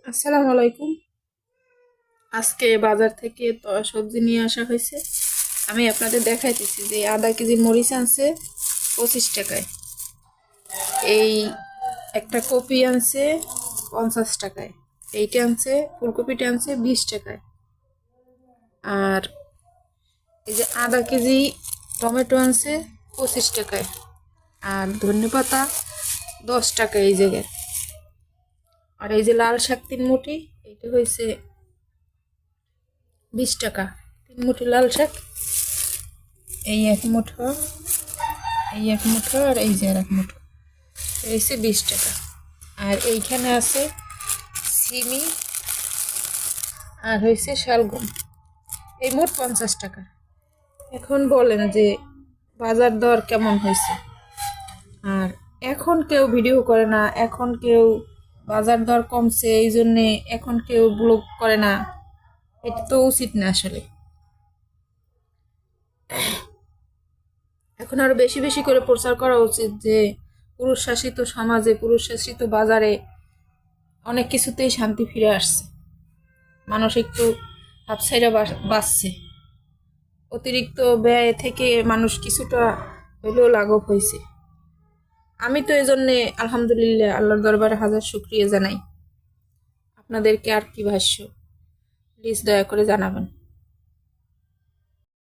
আসসালামু আলাইকুম। আজকে বাজার থেকে তো সবজি নিয়ে আসা হয়েছে। আমি আপনাদের দেখাইতেছি যে আধা কেজি মরিচ আনছে 25 টাকায়, এই একটা কপি আনছে 50 টাকায়, এইটা আনছে ফুলকপিটা আনছে 20 টাকায়, আর এই যে আধা কেজি টমেটো আনছে 25 টাকায়, আর ধনেপাতা 10 টাকা এই জায়গায়, আর এই যে লাল শাক 3 মুঠি, এইটা হয়েছে 20 টাকা। 3 মুঠি লাল শাক, এই এক মুঠো, এই এক মুঠো, আর এই যে আর এক মুঠো, হয়েছে 20 টাকা। আর এইখানে আছে সিমি, আর হয়েছে শালগম, এই মোট 50 টাকা। এখন বলেন যে বাজার দর কেমন হয়েছে? আর এখন কেউ ভিডিও করে না, এখন কেউ বাজার দর কমছে এই জন্যে এখন কেউ ব্লগ করে না, এটা তো উচিত না আসলে। এখন আরো বেশি বেশি করে প্রচার করা উচিত যে পুরুষ শাসিত সমাজে, পুরুষ শাসিত বাজারে অনেক কিছুতেই শান্তি ফিরে আসছে, মানুষ একটু হাফসাইরা বাঁচছে, অতিরিক্ত ব্যয় থেকে মানুষ কিছুটা হইলেও লাঘব হয়েছে। আমি তো এই জন্যে আলহামদুলিল্লাহ আল্লাহর দরবারে হাজার শুকরিয়া জানাই। আপনাদেরকে আর কি ভাষ্য, প্লিজ দয়া করে জানাবেন।